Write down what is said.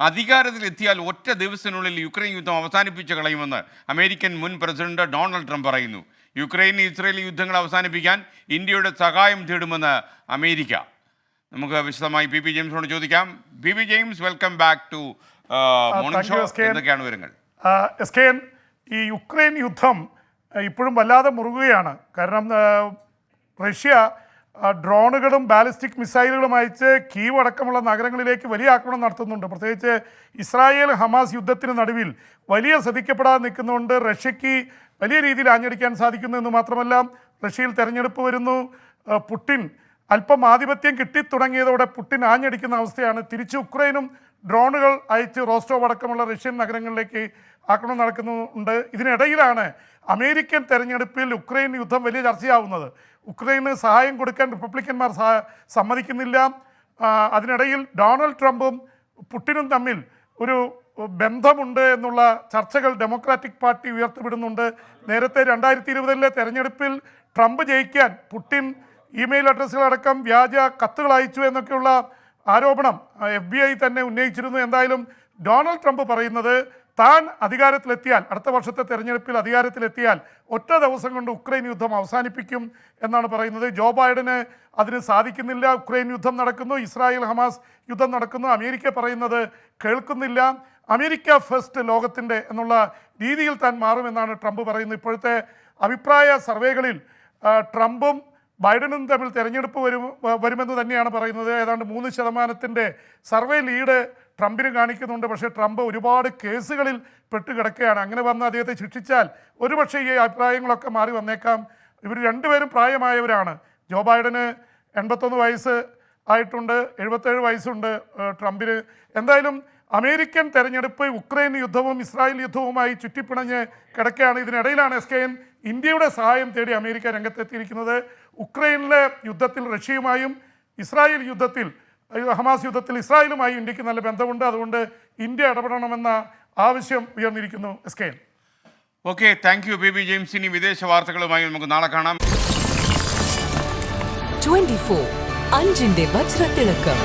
അധികാരത്തിലെത്തിയാൽ ഒറ്റ ദിവസത്തിനുള്ളിൽ യുക്രൈൻ യുദ്ധം അവസാനിപ്പിച്ച് കളയുമെന്ന് അമേരിക്കൻ മുൻ പ്രസിഡന്റ് ഡൊണാൾഡ് ട്രംപ് പറയുന്നു. യുക്രൈൻ ഇസ്രയേൽ യുദ്ധങ്ങൾ അവസാനിപ്പിക്കാൻ ഇന്ത്യയുടെ സഹായം തേടുമെന്ന് അമേരിക്ക. നമുക്ക് വിശദമായി പി ജെയിംസിനോട് ചോദിക്കാം. P James, welcome back to morning show. എന്തൊക്കെയാണ് വിവരങ്ങൾ? ഈ യുക്രൈൻ യുദ്ധം ഇപ്പോഴും വല്ലാതെ മുറുകുകയാണ്. കാരണം റഷ്യ ഡ്രോണുകളും ബാലിസ്റ്റിക് മിസൈലുകളും അയച്ച് കീവ് അടക്കമുള്ള നഗരങ്ങളിലേക്ക് വലിയ ആക്രമണം നടത്തുന്നുണ്ട്. പ്രത്യേകിച്ച് ഇസ്രായേൽ ഹമാസ് യുദ്ധത്തിന് നടുവിൽ വലിയ ശ്രദ്ധിക്കപ്പെടാതെ നിൽക്കുന്നതുകൊണ്ട് റഷ്യക്ക് വലിയ രീതിയിൽ ആഞ്ഞടിക്കാൻ സാധിക്കുന്നു എന്ന് മാത്രമല്ല, റഷ്യയിൽ തെരഞ്ഞെടുപ്പ് വരുന്നു. പുടിൻ അല്പം ആധിപത്യം കിട്ടിത്തുടങ്ങിയതോടെ പുടിൻ ആഞ്ഞടിക്കുന്ന അവസ്ഥയാണ്. തിരിച്ച് ഉക്രൈനും ഡ്രോണുകൾ അയച്ച് റോസ്റ്റോവ് അടക്കമുള്ള റഷ്യൻ നഗരങ്ങളിലേക്ക് ആക്രമണം നടക്കുന്നുണ്ട്. ഇതിനിടയിലാണ് അമേരിക്കൻ തെരഞ്ഞെടുപ്പിൽ ഉക്രൈൻ യുദ്ധം വലിയ ചർച്ചയാവുന്നത്. ഉക്രൈന് സഹായം കൊടുക്കാൻ റിപ്പബ്ലിക്കന്മാർ സമ്മതിക്കുന്നില്ല. അതിനിടയിൽ ഡൊണാൾഡ് ട്രംപും പുടിനും തമ്മിൽ ഒരു ബന്ധമുണ്ട് എന്നുള്ള ചർച്ചകൾ ഡെമോക്രാറ്റിക് പാർട്ടി ഉയർത്തിവിടുന്നുണ്ട്. നേരത്തെ 2020 തെരഞ്ഞെടുപ്പിൽ ട്രംപ് ജയിക്കാൻ പുടിൻ ഇമെയിൽ അഡ്രസ്സുകളടക്കം വ്യാജ കത്തുകൾ അയച്ചു എന്നൊക്കെയുള്ള ആരോപണം FBI തന്നെ ഉന്നയിച്ചിരുന്നു. എന്തായാലും ഡൊണാൾഡ് ട്രംപ് പറയുന്നത് താൻ അധികാരത്തിലെത്തിയാൽ, അടുത്ത വർഷത്തെ തെരഞ്ഞെടുപ്പിൽ അധികാരത്തിലെത്തിയാൽ ഒറ്റ ദിവസം കൊണ്ട് ഉക്രൈൻ യുദ്ധം അവസാനിപ്പിക്കും എന്നാണ് പറയുന്നത്. ജോ ബൈഡന് അതിന് സാധിക്കുന്നില്ല. ഉക്രൈൻ യുദ്ധം നടക്കുന്നു, ഇസ്രായേൽ ഹമാസ് യുദ്ധം നടക്കുന്നു. അമേരിക്ക പറയുന്നത് കേൾക്കുന്നില്ല. അമേരിക്ക ഫസ്റ്റ് ലോകത്തിൻ്റെ എന്നുള്ള രീതിയിൽ താൻ മാറുമെന്നാണ് ട്രംപ് പറയുന്നത്. ഇപ്പോഴത്തെ അഭിപ്രായ സർവേകളിൽ ട്രംപും ബൈഡനും തമ്മിൽ തെരഞ്ഞെടുപ്പ് വരുമെന്ന് തന്നെയാണ് പറയുന്നത്. ഏതാണ്ട് 3% സർവേ ലീഡ് ട്രംപിന് കാണിക്കുന്നുണ്ട്. പക്ഷേ ട്രംപ് ഒരുപാട് കേസുകളിൽ പെട്ടുകിടക്കുകയാണ്. അങ്ങനെ വന്ന് അദ്ദേഹത്തെ ശിക്ഷിച്ചാൽ ഒരുപക്ഷെ ഈ അഭിപ്രായങ്ങളൊക്കെ മാറി വന്നേക്കാം. ഇവർ രണ്ടുപേരും പ്രായമായവരാണ്. ജോ ബൈഡന് 81 വയസ്സ് ആയിട്ടുണ്ട്, 77 വയസ്സുണ്ട് ട്രംപിന്. എന്തായാലും അമേരിക്കൻ തെരഞ്ഞെടുപ്പ് ഉക്രൈൻ യുദ്ധവും ഇസ്രായേൽ യുദ്ധവുമായി ചുറ്റിപ്പിണഞ്ഞ് കിടക്കുകയാണ്. ഇതിനിടയിലാണ് ഇന്ത്യയുടെ സഹായം തേടി അമേരിക്ക രംഗത്തെത്തിയിരിക്കുന്നത്. ഉക്രൈനിലെ യുദ്ധത്തിൽ റഷ്യയുമായും ഇസ്രായേൽ യുദ്ധത്തിൽ ഹമാസ് യുദ്ധത്തിൽ ഇസ്രായേലുമായും ഇന്ത്യക്ക് നല്ല ബന്ധമുണ്ട്. അതുകൊണ്ട് ഇന്ത്യ ഇടപെടണമെന്ന ആവശ്യം ഉയർന്നിരിക്കുന്നു. Okay, thank you P James. ഇനി വിദേശ വാർത്തകളുമായി നമുക്ക് നാളെ കാണാം. 24 അഞ്ചിന്റെ വജ്രത്തിളക്കം.